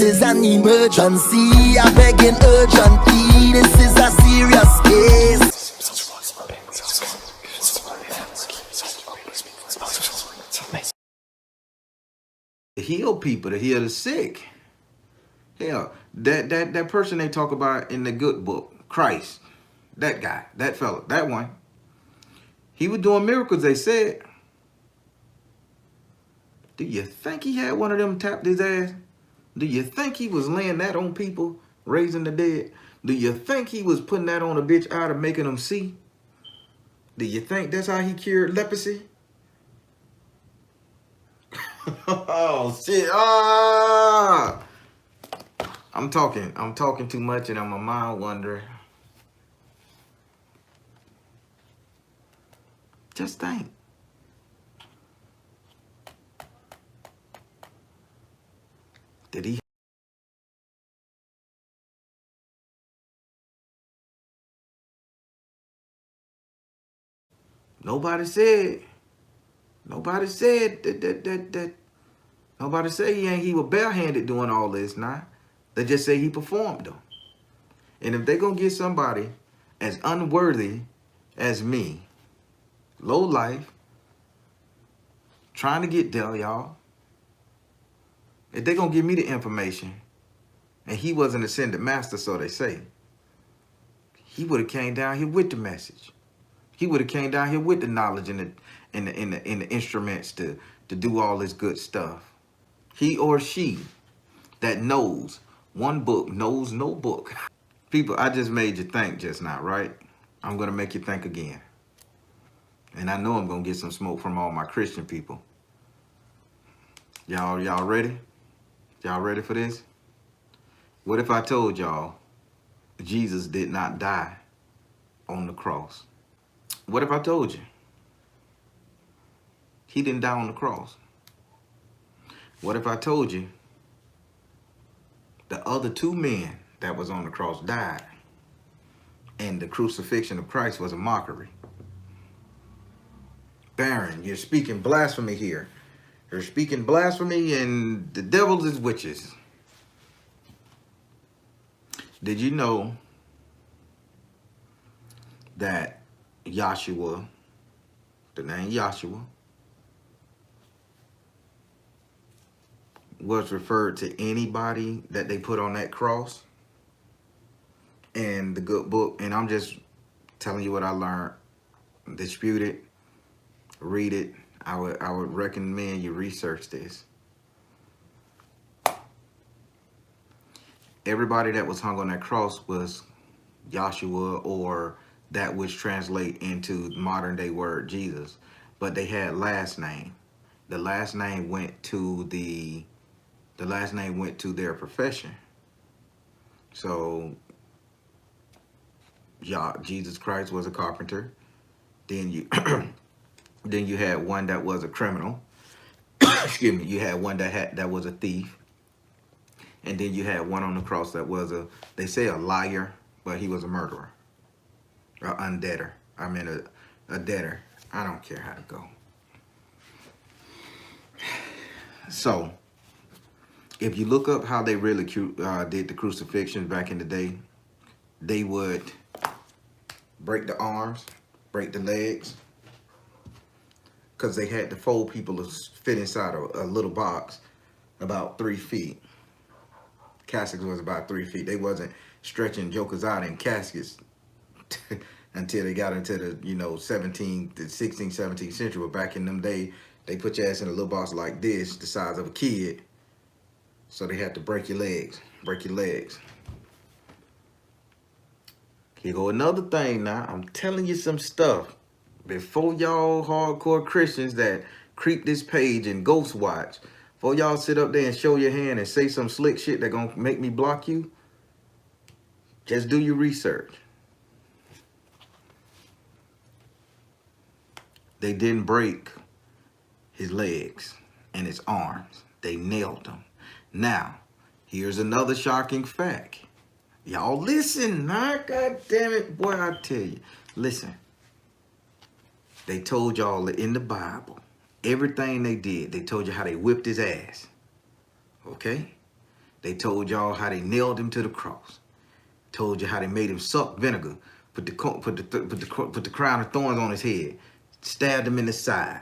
is an emergency. I begging urgently. This is a serious case. To heal people, to heal the sick. Hell, that person they talk about in the good book, Christ, that guy, that fella, that one, he was doing miracles, they said. Do you think he had one of them tapped his ass? Do you think he was laying that on people, raising the dead? Do you think he was putting that on a bitch out of making them see? Do you think that's how he cured leprosy? Oh shit! Ah! I'm talking too much, and I'm a mind wandering. Just think. Did he? Nobody said. Nobody said that. Nobody said he was barehanded doing all this. Nah, they just say he performed them. And if they gonna get somebody as unworthy as me, low life, trying to get there, y'all. If they gonna give me the information, and he wasn't ascended master, so they say, he would have came down here with the message. He would have came down here with the knowledge and the instruments to do all this good stuff. He or she that knows one book knows no book. People, I just made you think just now, right? I'm gonna make you think again. And I know I'm gonna get some smoke from all my Christian people. Y'all ready? Y'all ready for this? What if I told y'all Jesus did not die on the cross? What if I told you he didn't die on the cross? What if I told you the other two men that was on the cross died and the crucifixion of Christ was a mockery? Baron, you're speaking blasphemy here. You're speaking blasphemy and the devil is witches. Did you know that Yahshua, the name Yahshua, was referred to anybody that they put on that cross in the good book? And I'm just telling you what I learned. Dispute it, read it. I would recommend you research this. Everybody that was hung on that cross was Yahshua, or that which translate into modern day word Jesus, but they had last name. The last name went to their profession. So Jesus Christ was a carpenter. Then you then you had one that was a criminal. Excuse me. You had one that was a thief. And then you had one on the cross that was they say a liar, but he was a murderer. Or undebtor. I mean a debtor. I don't care how to go. So, if you look up how they really did the crucifixion back in the day, they would break the arms, break the legs, because they had to fold people to fit inside a little box about 3 feet. Caskets was about 3 feet. They wasn't stretching jokers out in caskets until they got into the 16th, 17th century. But back in them days, they put your ass in a little box like this, the size of a kid. So they had to break your legs, Here go another thing now. I'm telling you some stuff. Before y'all hardcore Christians that creep this page and ghost watch, before y'all sit up there and show your hand and say some slick shit that gonna make me block you, just do your research. They didn't break his legs and his arms. They nailed him. Now, here's another shocking fact. Y'all listen, God damn it, boy, I tell you. Listen. They told y'all in the Bible, everything they did, they told you how they whipped his ass. Okay? They told y'all how they nailed him to the cross. Told you how they made him suck vinegar, put the crown of thorns on his head, stabbed him in the side.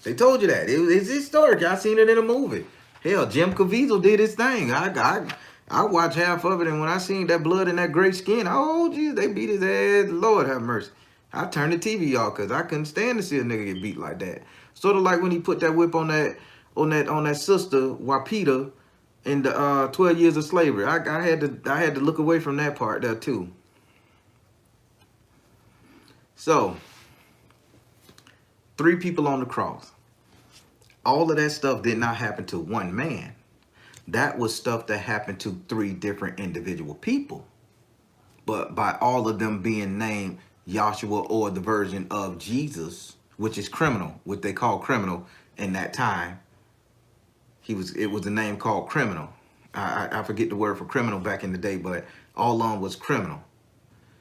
They told you that. It's historic. I seen it in a movie. Hell, Jim Caviezel did his thing. I watched half of it, and when I seen that blood and that gray skin, oh geez, they beat his ass. Lord have mercy. I turned the TV off because I couldn't stand to see a nigga get beat like that. Sort of like when he put that whip on that sister Wapita in the 12 years of slavery. I had to look away from that part there too. So 3 people on the cross. All of that stuff did not happen to one man. That was stuff that happened to 3 different individual people. But by all of them being named Yahshua or the version of Jesus, which is criminal, what they call criminal in that time. It was a name called criminal. I forget the word for criminal back in the day, but all on was criminal.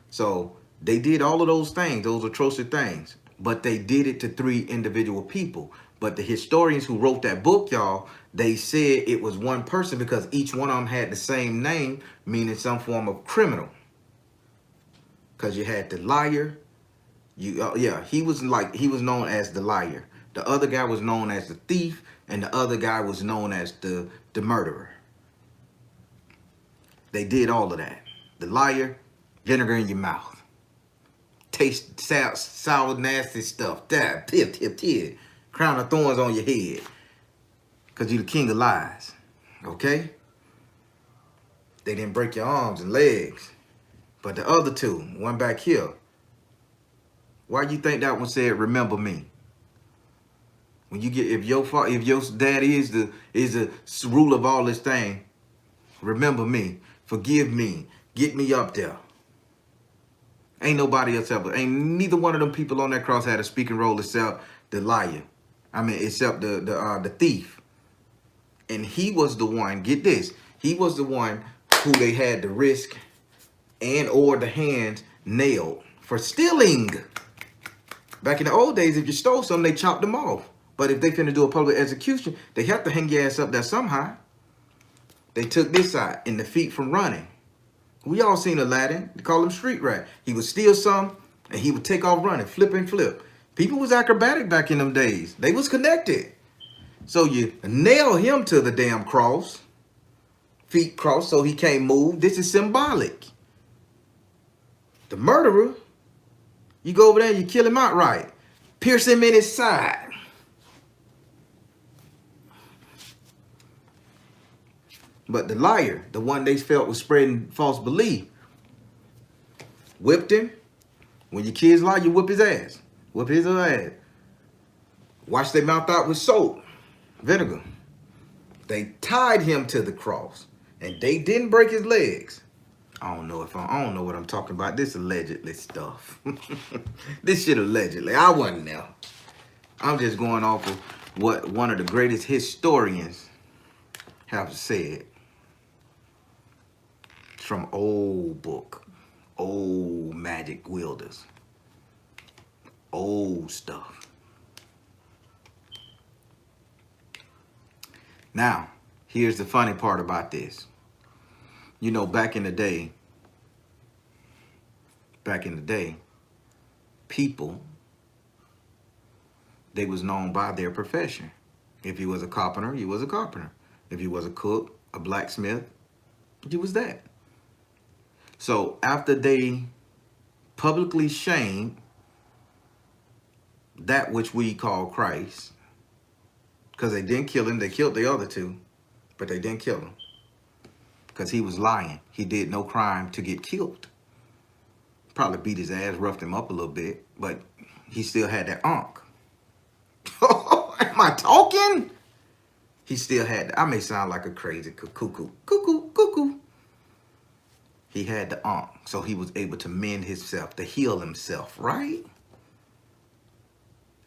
So they did all of those things, those atrocious things, but they did it to 3 individual people. But the historians who wrote that book, y'all, they said it was one person because each one of them had the same name, meaning some form of criminal. Because you had the liar. He was known as the liar. The other guy was known as the thief, and the other guy was known as the murderer. They did all of that. The liar, vinegar in your mouth. Taste sour, nasty stuff. That tip. Crown of thorns on your head. Because you're the king of lies. Okay? They didn't break your arms and legs. But the other 2, one back here. Why you think that one said, remember me? When you get, if your dad is the ruler of all this thing, remember me, forgive me, get me up there. Ain't nobody else ever. Ain't neither one of them people on that cross had a speaking role except the liar. Except the thief. And he was the one, get this, he was the one who they had the wrist and or the hands nailed for stealing. Back in the old days, if you stole something, they chopped them off. But if they finna do a public execution, they have to hang your ass up there somehow. They took this side in the feet from running. We all seen Aladdin. They call him street rat. He would steal some and he would take off running, flip and flip. People was acrobatic back in them days. They was connected. So you nail him to the damn cross. Feet crossed so he can't move. This is symbolic. The murderer, you go over there and you kill him outright. Pierce him in his side. But the liar, the one they felt was spreading false belief, whipped him. When your kids lie, you whip his ass. Whip his ass. Wash their mouth out with soap, vinegar. They tied him to the cross, and they didn't break his legs. I don't know what I'm talking about. This allegedly stuff. This shit allegedly. I wasn't there. I'm just going off of what one of the greatest historians have said. From old book, old magic wielders, old stuff. Now, here's the funny part about this. You know, back in the day, people, they was known by their profession. If you was a carpenter, you was a carpenter. If you was a cook, a blacksmith, you was that. So after they publicly shamed that which we call Christ, because they didn't kill him, they killed the other 2, but they didn't kill him because he was lying. He did no crime to get killed. Probably beat his ass, roughed him up a little bit, but he still had that ankh. Am I talking? He still had, I may sound like a crazy cuckoo. He had the ankh, so he was able to mend himself, to heal himself, right?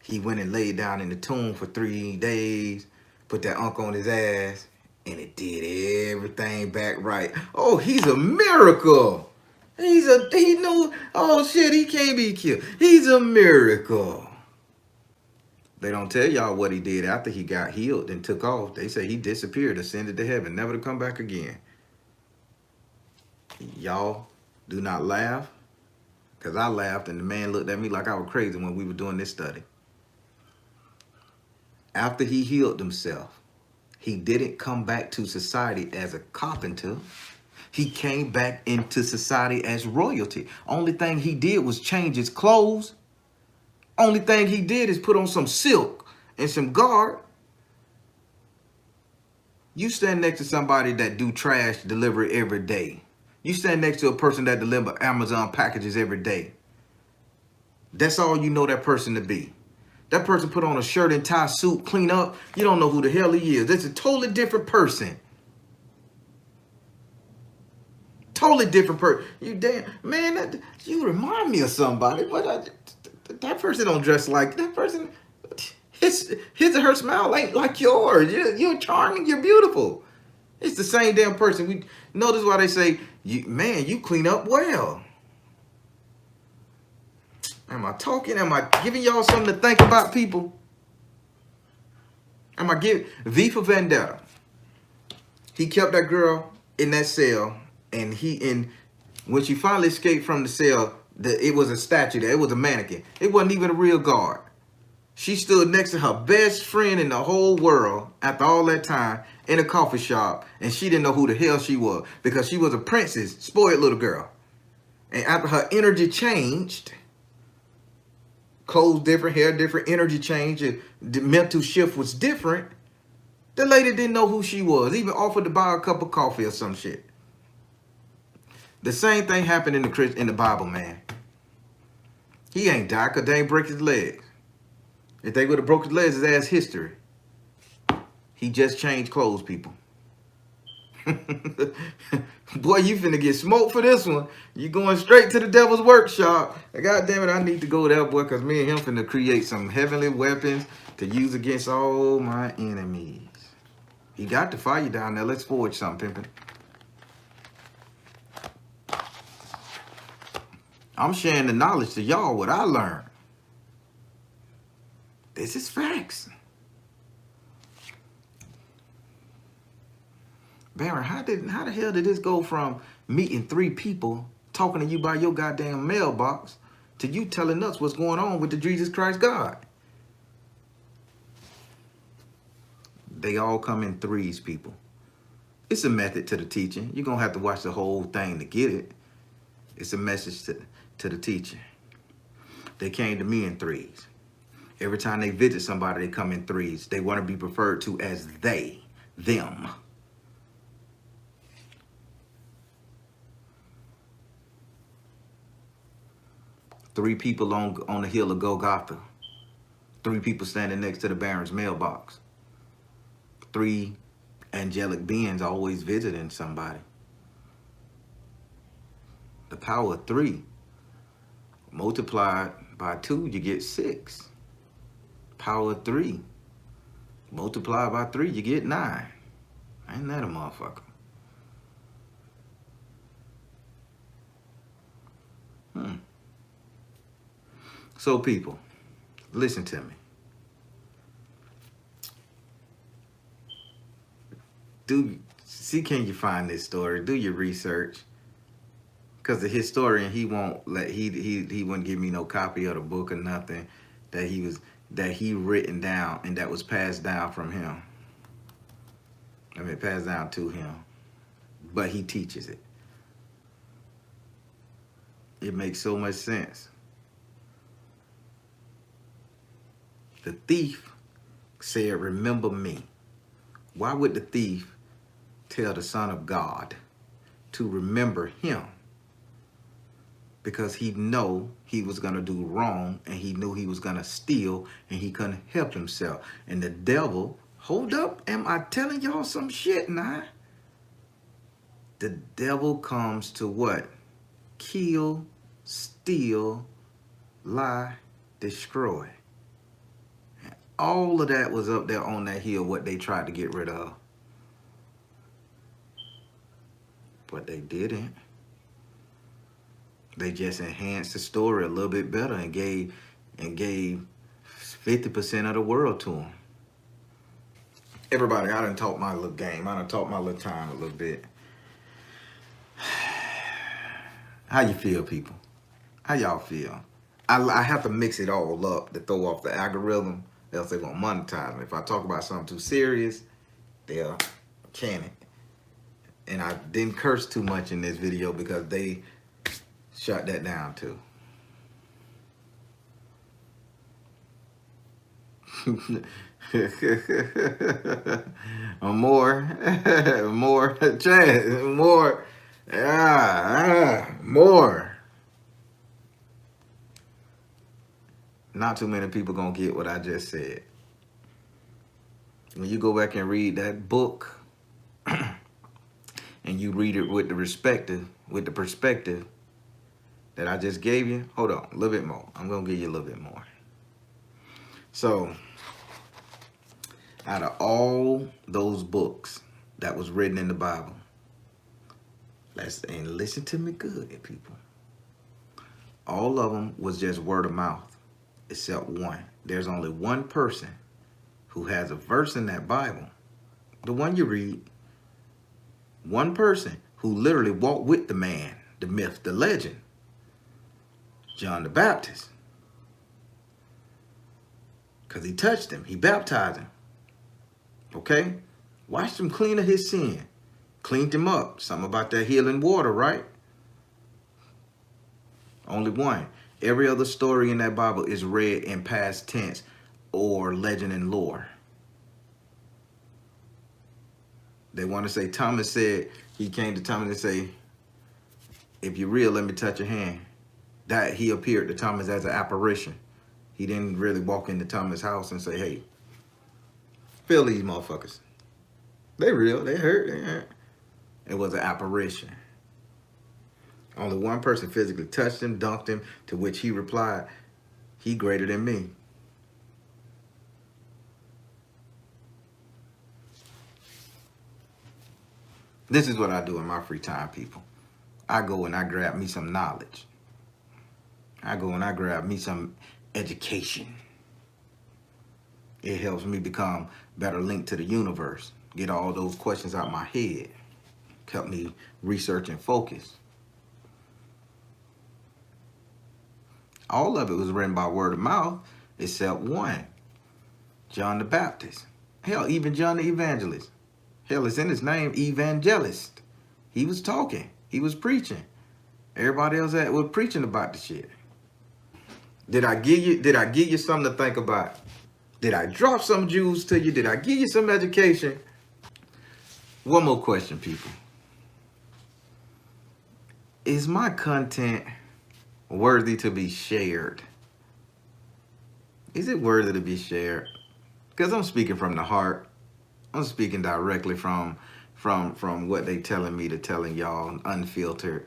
He went and laid down in the tomb for 3 days, put that ankh on his ass, and it did everything back right. Oh, he's a miracle. He knew, oh shit, he can't be killed. He's a miracle. They don't tell y'all what he did after he got healed and took off. They say he disappeared, ascended to heaven, never to come back again. Y'all do not laugh, because I laughed and the man looked at me like I was crazy when we were doing this study. After he healed himself, he didn't come back to society as a carpenter. He came back into society as royalty. Only thing he did was change his clothes. Only thing he did is put on some silk and some guard. You stand next to somebody that do trash delivery every day. You stand next to a person that deliver Amazon packages every day. That's all you know that person to be. That person put on a shirt and tie suit, clean up. You don't know who the hell he is. It's a totally different person. Totally different person. You damn man, you remind me of somebody, but that person don't dress like that person. His or her smile ain't like yours. You're charming. You're beautiful. It's the same damn person. We notice why they say, man, you clean up well. Am I talking? Am I giving y'all something to think about, people? Am I giving V for Vendetta? He kept that girl in that cell, and when she finally escaped from the cell, it was a statue there. It was a mannequin. It wasn't even a real guard. She stood next to her best friend in the whole world after all that time in a coffee shop, and she didn't know who the hell she was because she was a princess, spoiled little girl. And after her energy changed, clothes different, hair different, energy changed, and the mental shift was different, the lady didn't know who she was, even offered to buy a cup of coffee or some shit. The same thing happened in the Bible, man. He ain't died because they ain't break his legs. If they would have broke his legs, his ass history. He just changed clothes, people. Boy, you finna get smoked for this one. You going straight to the devil's workshop. God damn it, I need to go there, boy, because me and him finna create some heavenly weapons to use against all my enemies. He got the fire down there. Let's forge something, pimpin'. I'm sharing the knowledge to y'all, what I learned. This is facts. Baron, how the hell did this go from meeting 3 people talking to you by your goddamn mailbox to you telling us what's going on with the Jesus Christ God? They all come in threes, people. It's a method to the teaching. You're going to have to watch the whole thing to get it. It's a message to the teaching. They came to me in threes. Every time they visit somebody, they come in threes. They want to be referred to as they, them. Three people on the hill of Golgotha. 3 people standing next to the Baron's mailbox. 3 angelic beings always visiting somebody. The power of 3 multiplied by 2, you get 6. Power of 3 multiplied by 3, you get 9. Ain't that a motherfucker? So people, listen to me. Can you find this story? Do your research. Because the historian, he wouldn't give me no copy of the book or nothing that he written down and that was passed down from him. I mean, passed down to him. But he teaches it. It makes so much sense. The thief said, remember me. Why would the thief tell the Son of God to remember him? Because he know he was going to do wrong, and he knew he was going to steal, and he couldn't help himself. And the devil, hold up, am I telling y'all some shit now? The devil comes to what? Kill, steal, lie, destroy. And all of that was up there on that hill, what they tried to get rid of. But they didn't. They just enhanced the story a little bit better and gave 50% of the world to them. Everybody, I done talked my little game. I done talked my little time a little bit. How you feel, people? How y'all feel? I have to mix it all up to throw off the algorithm, else they won't monetize me. If I talk about something too serious, they'll can it. And I didn't curse too much in this video because they shut that down too. more Chad, more, more. Not too many people gonna get what I just said. When you go back and read that book, and you read it with the perspective that I just gave you. Hold on, a little bit more. I'm gonna give you a little bit more. So, out of all those books that was written in the Bible, and listen to me good, people. All of them was just word of mouth, except one. There's only one person who has a verse in that Bible, the one you read. One person who literally walked with the man, the myth, the legend, John the Baptist. Because he touched him, he baptized him. Okay? Washed him clean of his sin. Cleaned him up. Something about that healing water, right? Only one. Every other story in that Bible is read in past tense or legend and lore. They want to say Thomas said, he came to Thomas and say, if you're real, let me touch your hand. That he appeared to Thomas as an apparition. He didn't really walk into Thomas' house and say, hey, feel these motherfuckers. They real, they hurt. It was an apparition. Only one person physically touched him, dunked him, to which he replied, he greater than me. This is what I do in my free time, people. I go and I grab me some knowledge. I go and I grab me some education. It helps me become better linked to the universe. Get all those questions out my head. Help me research and focus. All of it was written by word of mouth, except one. John the Baptist. Hell, even John the Evangelist. Hell, it's in his name, evangelist. He was talking. He was preaching. Everybody else was preaching about the shit. Did I give you something to think about? Did I drop some jewels to you? Did I give you some education? One more question, people. Is my content worthy to be shared? Is it worthy to be shared? Because I'm speaking from the heart. I'm speaking directly from what they telling me to telling y'all, unfiltered.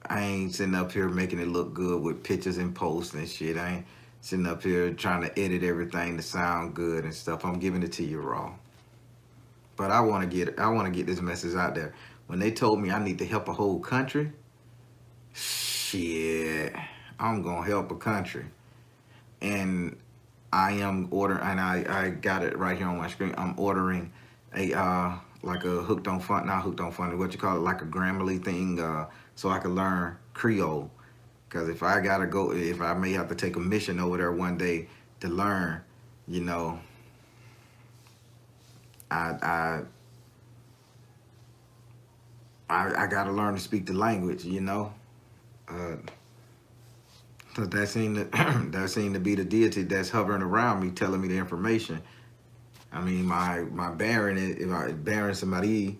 I ain't sitting up here making it look good with pictures and posts and shit. I ain't sitting up here trying to edit everything to sound good and stuff. I'm giving it to you raw. But I want to get this message out there. When they told me I need to help a whole country, shit, I'm gonna help a country. And I am ordering, and I got it right here on my screen. I'm ordering a like a hooked on fun, not hooked on funny, what you call it, like a Grammarly thing, so I can learn Creole. Because if I may have to take a mission over there one day to learn, you know, I got to learn to speak the language, you know. So that seemed to be the deity that's hovering around me, telling me the information. I mean, my Baron is Baron somebody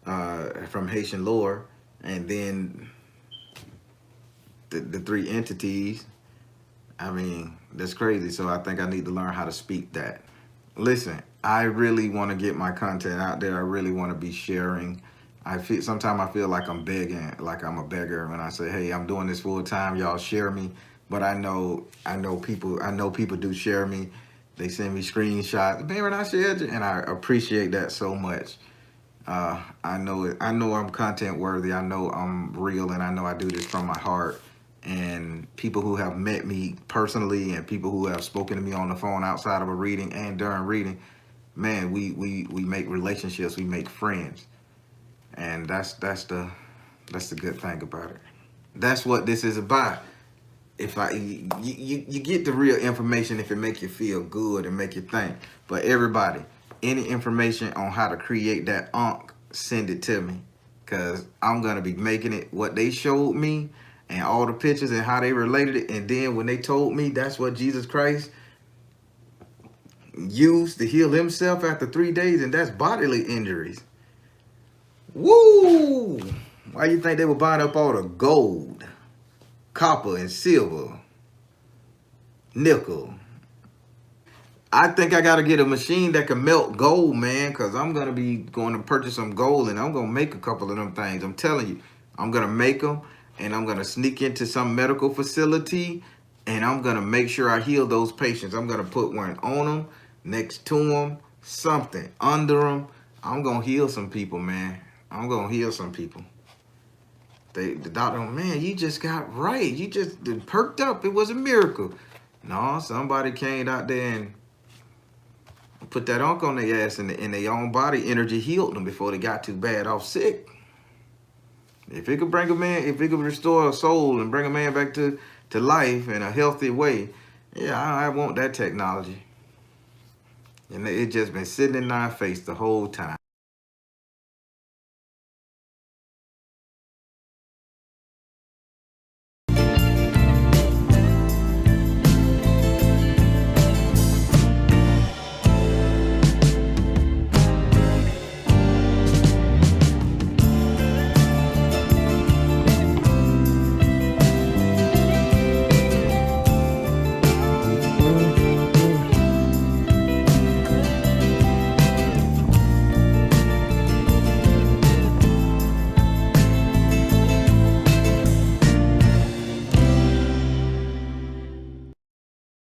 from Haitian lore, and then the three entities. I mean, that's crazy. So I think I need to learn how to speak that. Listen, I really want to get my content out there. I really want to be sharing. Sometimes I feel like I'm begging, like I'm a beggar when I say, hey, I'm doing this full time, y'all share me. But I know people do share me. They send me screenshots. Baron, I shared you, and I appreciate that so much. I know I'm content worthy. I know I'm real, and I know I do this from my heart. and people who have met me personally and people who have spoken to me on the phone outside of a reading and during reading, man, we make relationships, we make friends. And that's the good thing about it. That's what this is about. If you get the real information if it make you feel good and make you think. But everybody, any information on how to create that unk, send it to me, because I'm gonna be making it what they showed me and all the pictures and how they related it. And then when they told me that's what Jesus Christ used to heal himself after 3 days, and that's bodily injuries. Woo! Why you think they were buying up all the gold, copper, and silver, nickel? I think I got to get a machine that can melt gold, man, because I'm going to be going to purchase some gold, and I'm going to make a couple of them things. I'm telling you, I'm going to make them, and I'm going to sneak into some medical facility, and I'm going to make sure I heal those patients. I'm going to put one on them, next to them, something, under them. I'm going to heal some people, man. I'm going to heal some people. The doctor, man, you just got right. You just perked up. It was a miracle. No, somebody came out there and put that unk on their ass, and in their own body energy healed them before they got too bad off sick. If it could bring a man, if it could restore a soul and bring a man back to life in a healthy way, yeah, I want that technology. And it just been sitting in our face the whole time.